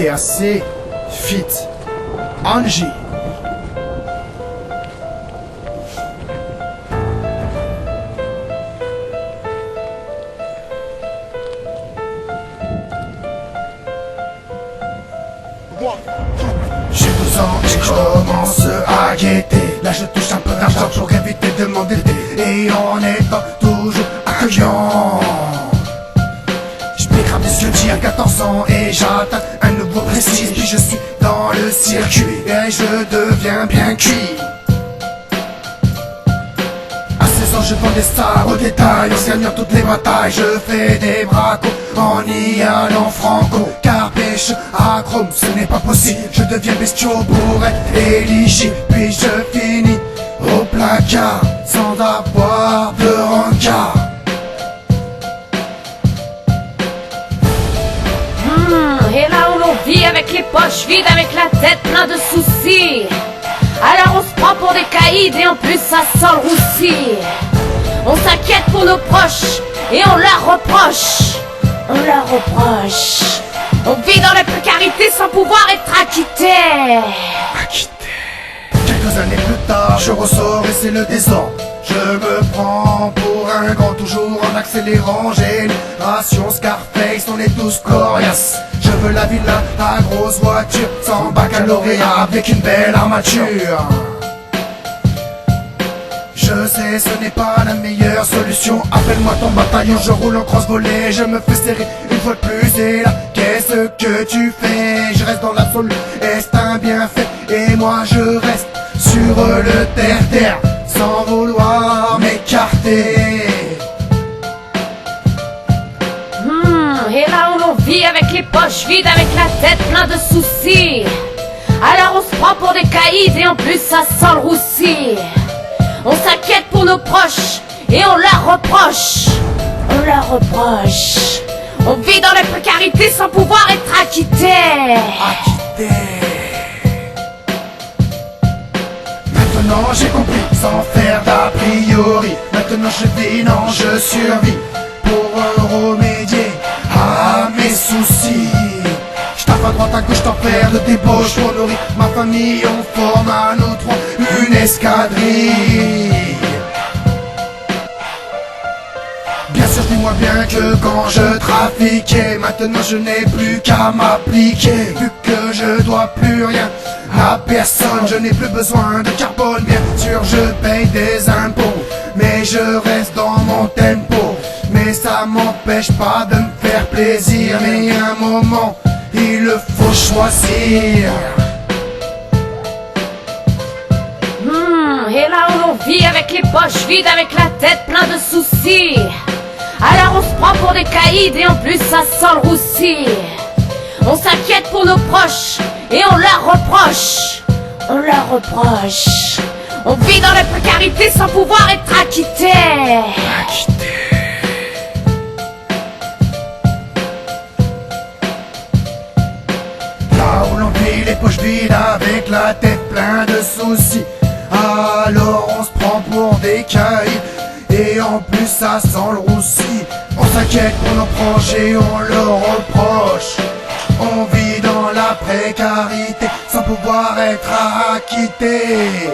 TAC, Fit, Angie. Je vous en je commence à guetter. Là je touche un peu d'argent pour éviter de m'endetter. Et en étant toujours accueillant, je m'écrame des yeux à 14 ans et j'atteins un nouveau prestige. Puis je suis dans le circuit et je deviens bien cuit. À 16 ans je vends des stars au détail, en gagnant toutes les batailles. Je fais des bracos en y allant franco. Car pêche à chrome, ce n'est pas possible. Je deviens bestiaux pour être éligible. Puis je finis au placard sans avoir de rencard. Et là où l'on vit avec les poches vides, avec la tête plein de soucis, alors on se prend pour des caïds et en plus ça sent le roussi. On s'inquiète pour nos proches et on leur reproche. On leur reproche. On vit dans la précarité sans pouvoir être acquitté. Quelques années plus tard, je ressors et c'est le désordre. Je me prends pour un grand, toujours en accélérant. Génération Scarface, on est tous coriaces. Je veux la villa, la grosse voiture, sans baccalauréat, avec une belle armature. Je sais, ce n'est pas la meilleure solution. Appelle-moi ton bataillon, je roule en cross-volet. Je me fais serrer une fois de plus. Et là, qu'est-ce que tu fais? Je reste dans l'absolu, est-ce un bienfait? Et moi je reste sur le terre-terre, sans vouloir m'écarter. Et là où l'on vit avec les poches vides, avec la tête plein de soucis, alors on se prend pour des caïds et en plus ça sent le roussi. On s'inquiète pour nos proches et on leur reproche. On leur reproche. On vit dans la précarité sans pouvoir être acquitté. Maintenant j'ai compris, sans faire d'a priori. Maintenant je vis, non je survis, pour remédier à mes soucis. Je tape à droite à gauche, t'en perds de débauche pour nourrir ma famille. On forme à nous trois une escadrille. Bien sûr, dis-moi bien que quand je trafiquais, maintenant je n'ai plus qu'à m'appliquer. Vu que je dois plus rien à personne, je n'ai plus besoin de carbone. Bien sûr, je paye des impôts, mais je reste dans mon tempo. Mais ça m'empêche pas de me faire plaisir. Mais à un moment, il faut choisir. Et là où l'on vit avec les poches vides, avec la tête plein de soucis, alors on se prend pour des caïds et en plus ça sent le roussi. On s'inquiète pour nos proches et on leur reproche. On leur reproche. On vit dans la précarité sans pouvoir être acquitté. Là où l'on vit les poches vides, avec la tête plein de soucis, alors on se prend pour des caïds et en plus ça sent le roussi. On s'inquiète pour nos proches et on leur reproche. On vit dans la précarité sans pouvoir être acquitté.